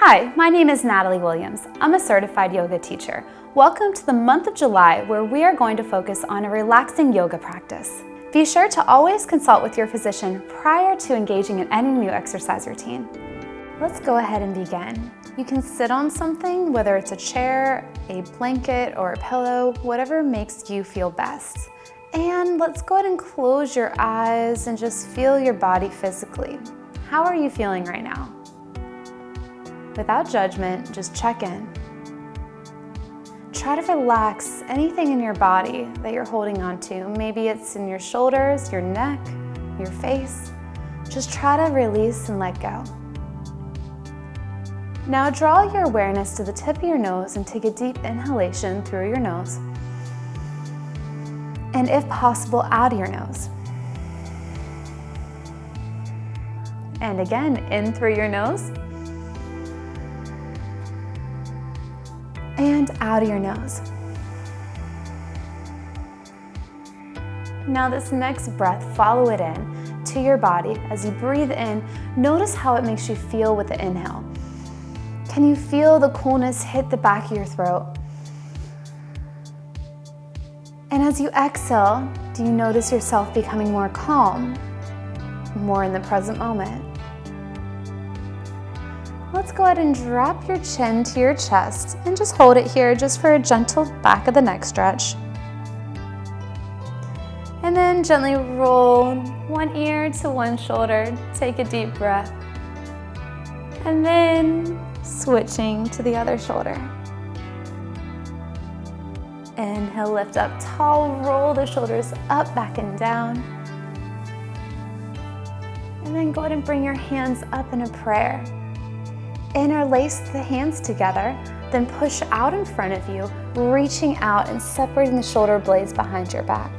Hi, my name is Natalie Williams. I'm a certified yoga teacher. Welcome to the month of July, where we are going to focus on a relaxing yoga practice. Be sure to always consult with your physician prior to engaging in any new exercise routine. Let's go ahead and begin. You can sit on something, whether it's a chair, a blanket, or a pillow, whatever makes you feel best. And let's go ahead and close your eyes and just feel your body physically. How are you feeling right now? Without judgment, just check in. Try to relax anything in your body that you're holding on to. Maybe it's in your shoulders, your neck, your face. Just try to release and let go. Now draw your awareness to the tip of your nose and take a deep inhalation through your nose. And if possible, out of your nose. And again, in through your nose. And out of your nose. Now this next breath, follow it in to your body. As you breathe in, notice how it makes you feel with the inhale. Can you feel the coolness hit the back of your throat? And as you exhale, do you notice yourself becoming more calm, more in the present moment? Let's go ahead and drop your chin to your chest and just hold it here just for a gentle back of the neck stretch. And then gently roll one ear to one shoulder. Take a deep breath. And then switching to the other shoulder. Inhale, lift up tall, roll the shoulders up, back and down. And then go ahead and bring your hands up in a prayer. Interlace the hands together, then push out in front of you, reaching out and separating the shoulder blades behind your back.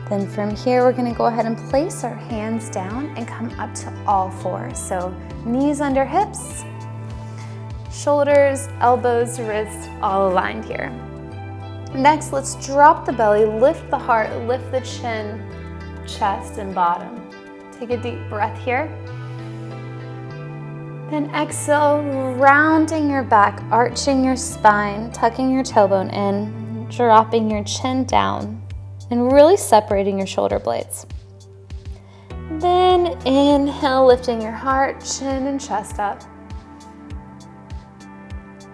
Then from here, we're going to go ahead and place our hands down and come up to all fours. So knees under hips, shoulders, elbows, wrists, all aligned here. Next, let's drop the belly, lift the heart, lift the chin, chest, and bottom. Take a deep breath here. Then exhale, rounding your back, arching your spine, tucking your tailbone in, dropping your chin down, and really separating your shoulder blades. Then inhale, lifting your heart, chin, and chest up.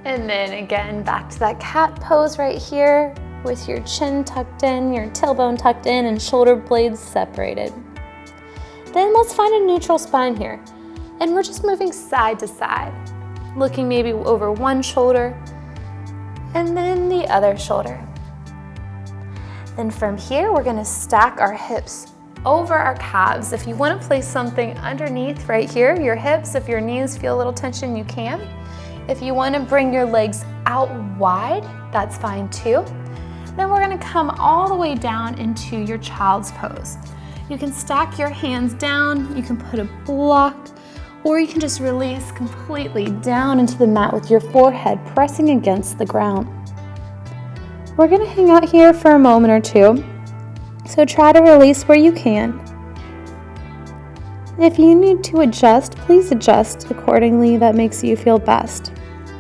And then again, back to that cat pose right here with your chin tucked in, your tailbone tucked in, and shoulder blades separated. Then let's find a neutral spine here. And we're just moving side to side, looking maybe over one shoulder and then the other shoulder. Then from here, we're gonna stack our hips over our calves. If you wanna place something underneath right here, your hips, if your knees feel a little tension, you can. If you wanna bring your legs out wide, that's fine too. Then we're gonna come all the way down into your child's pose. You can stack your hands down, you can put a block, or you can just release completely down into the mat with your forehead pressing against the ground. We're gonna hang out here for a moment or two, so try to release where you can. If you need to adjust, please adjust accordingly. That makes you feel best.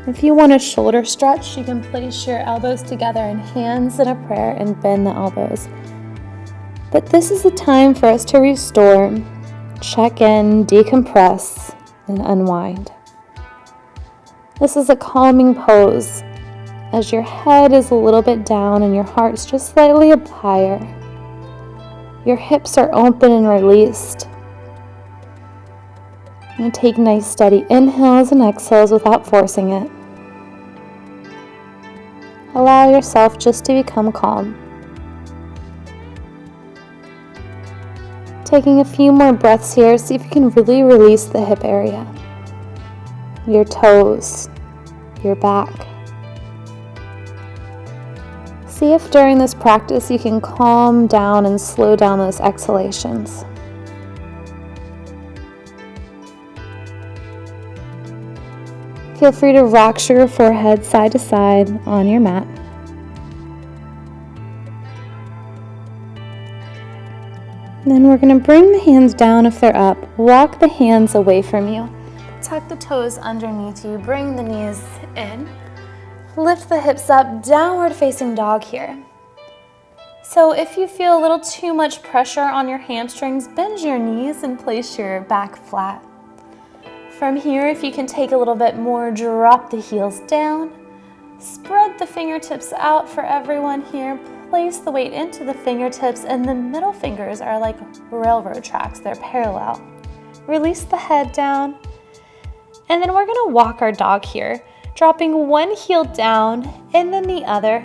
If you want a shoulder stretch, you can place your elbows together and hands in a prayer and bend the elbows. But this is the time for us to restore, check in, decompress, and unwind. This is a calming pose as your head is a little bit down and your heart's just slightly up higher. Your hips are open and released. And take nice steady inhales and exhales without forcing it. Allow yourself just to become calm. Taking a few more breaths here, see if you can really release the hip area, your toes, your back. See if during this practice you can calm down and slow down those exhalations. Feel free to rock your forehead side to side on your mat. Then we're going to bring the hands down if they're up. Walk the hands away from you. Tuck the toes underneath you. Bring the knees in. Lift the hips up, downward facing dog here. So if you feel a little too much pressure on your hamstrings, bend your knees and place your back flat. From here, if you can take a little bit more, drop the heels down. Spread the fingertips out for everyone here. Place the weight into the fingertips, and the middle fingers are like railroad tracks. They're parallel. Release the head down. And then we're gonna walk our dog here, dropping one heel down and then the other,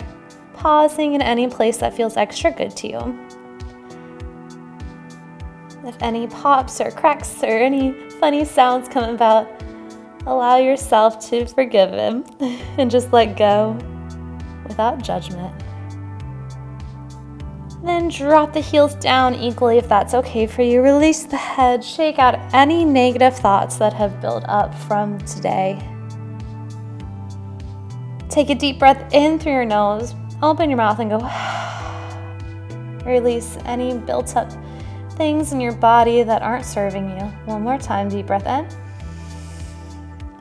pausing in any place that feels extra good to you. If any pops or cracks or any funny sounds come about, allow yourself to forgive him and just let go without judgment. Then drop the heels down equally if that's okay for you. Release the head, shake out any negative thoughts that have built up from today. Take a deep breath in through your nose, open your mouth and go. Release any built up things in your body that aren't serving you. One more time, deep breath in.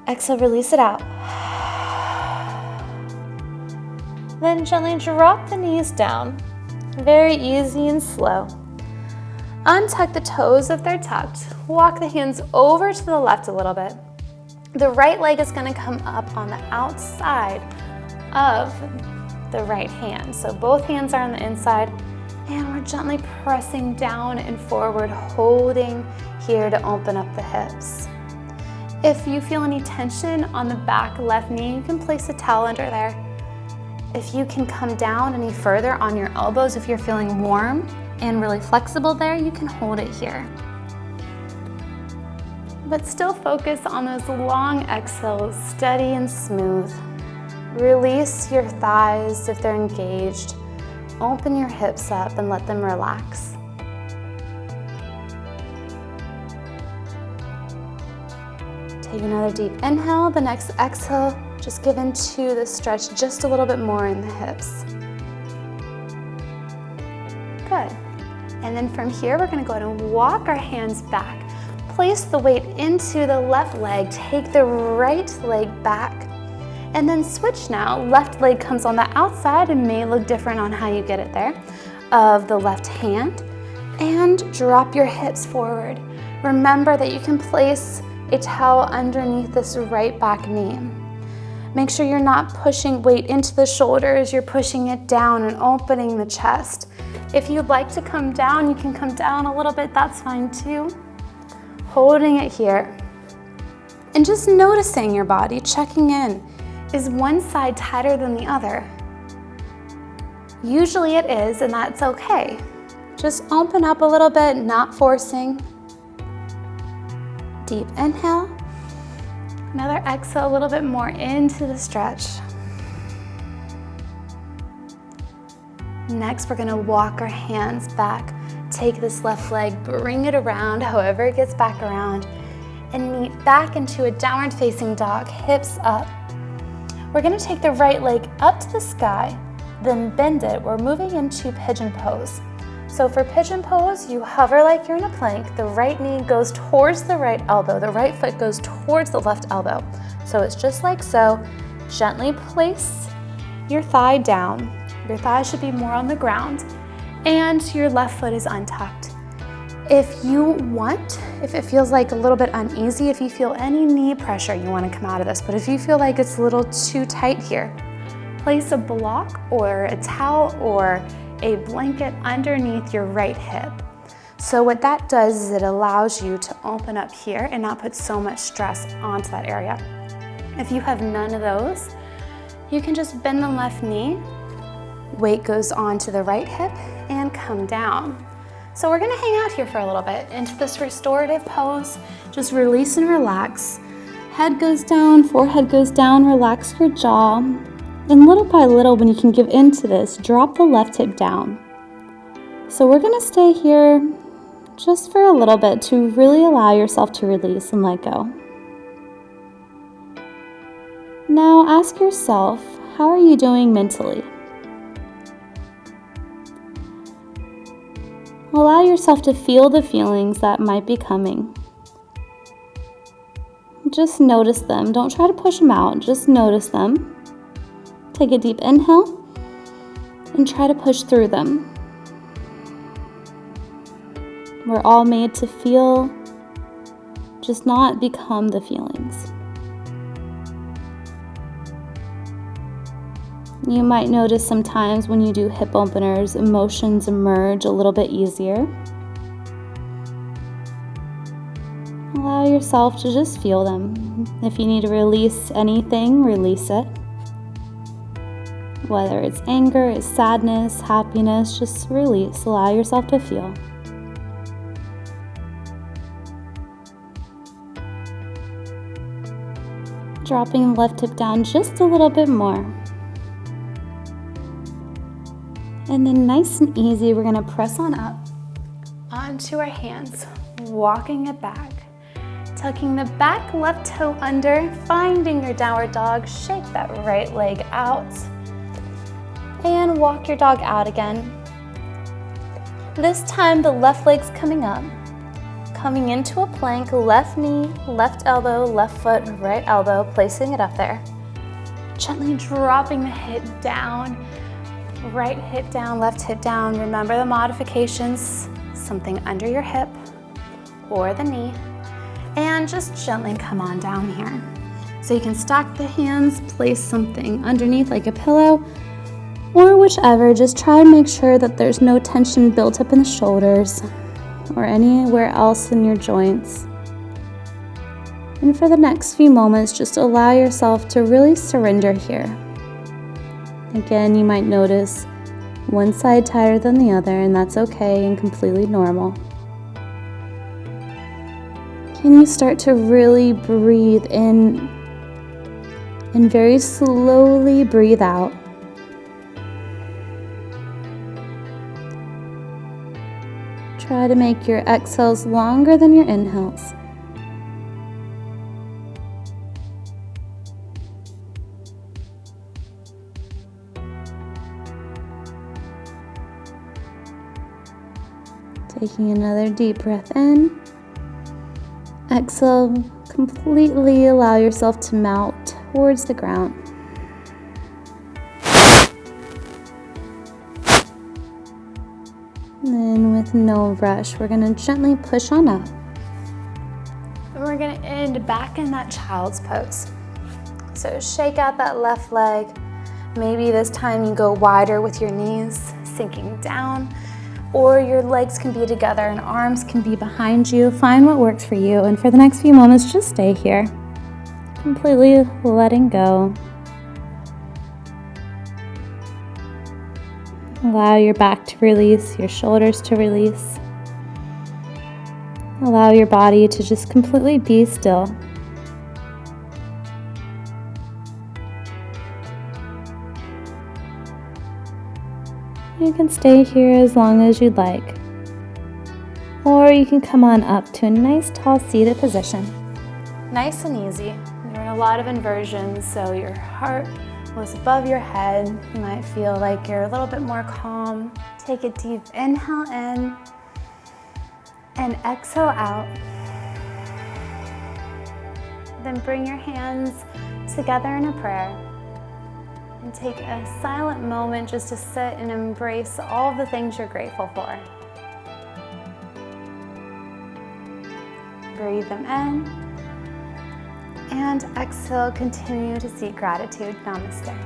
Exhale, release it out. Then gently drop the knees down. Very easy and slow. Untuck the toes if they're tucked. Walk the hands over to the left a little bit. The right leg is going to come up on the outside of the right hand. So both hands are on the inside, and we're gently pressing down and forward, holding here to open up the hips. If you feel any tension on the back left knee, you can place a towel under there. If you can come down any further on your elbows, if you're feeling warm and really flexible there, you can hold it here. But still focus on those long exhales, steady and smooth. Release your thighs if they're engaged. Open your hips up and let them relax. Take another deep inhale. The next exhale, just give into the stretch just a little bit more in the hips. Good. And then from here, we're going to go ahead and walk our hands back. Place the weight into the left leg. Take the right leg back. And then switch now. Left leg comes on the outside and may look different on how you get it there, of the left hand. And drop your hips forward. Remember that you can place a towel underneath this right back knee. Make sure you're not pushing weight into the shoulders, you're pushing it down and opening the chest. If you'd like to come down, you can come down a little bit, that's fine too. Holding it here. And just noticing your body, checking in. Is one side tighter than the other? Usually it is, and that's okay. Just open up a little bit, not forcing. Deep inhale. Another exhale, a little bit more into the stretch. Next, we're gonna walk our hands back. Take this left leg, bring it around, however it gets back around, and meet back into a downward facing dog, hips up. We're gonna take the right leg up to the sky, then bend it. We're moving into pigeon pose. So for pigeon pose, you hover like you're in a plank. The right knee goes towards the right elbow. The right foot goes towards the left elbow. So it's just like so. Gently place your thigh down. Your thigh should be more on the ground, and your left foot is untucked. If you want, if it feels like a little bit uneasy, if you feel any knee pressure, you want to come out of this. But if you feel like it's a little too tight here, place a block or a towel or a blanket underneath your right hip. So what that does is it allows you to open up here and not put so much stress onto that area. If you have none of those, you can just bend the left knee, weight goes onto the right hip, and come down. So we're gonna hang out here for a little bit into this restorative pose. Just release and relax. Head goes down, forehead goes down, relax your jaw. And little by little, when you can give into this, drop the left hip down. So we're gonna stay here just for a little bit to really allow yourself to release and let go. Now ask yourself, how are you doing mentally? Allow yourself to feel the feelings that might be coming. Just notice them. Don't try to push them out. Just notice them. Take a deep inhale and try to push through them. We're all made to feel, just not become the feelings. You might notice sometimes when you do hip openers, emotions emerge a little bit easier. Allow yourself to just feel them. If you need to release anything, release it. Whether it's anger, it's sadness, happiness, just release. Allow yourself to feel. Dropping the left hip down just a little bit more. And then nice and easy, we're gonna press on up onto our hands, walking it back. Tucking the back left toe under, finding your downward dog, shake that right leg out, and walk your dog out again. This time the left leg's coming up, coming into a plank, left knee, left elbow, left foot, right elbow, placing it up there. Gently dropping the hip down, right hip down, left hip down. Remember the modifications, something under your hip or the knee, and just gently come on down here. So you can stack the hands, place something underneath like a pillow, or whichever. Just try to make sure that there's no tension built up in the shoulders or anywhere else in your joints. And for the next few moments, just allow yourself to really surrender here. Again, you might notice one side tighter than the other, and that's okay and completely normal. Can you start to really breathe in and very slowly breathe out? Try to make your exhales longer than your inhales. Taking another deep breath in. Exhale, completely allow yourself to melt towards the ground. And then with no rush, we're going to gently push on up. And we're going to end back in that child's pose. So shake out that left leg. Maybe this time you go wider with your knees, sinking down. Or your legs can be together and arms can be behind you. Find what works for you. And for the next few moments, just stay here. Completely letting go. Allow your back to release, your shoulders to release. Allow your body to just completely be still. You can stay here as long as you'd like. Or you can come on up to a nice tall seated position. Nice and easy. You're in a lot of inversions, so your heart was above your head. You might feel like you're a little bit more calm. Take a deep inhale in and exhale out. Then bring your hands together in a prayer. And take a silent moment just to sit and embrace all the things you're grateful for. Breathe them in and exhale, continue to seek gratitude. Namaste.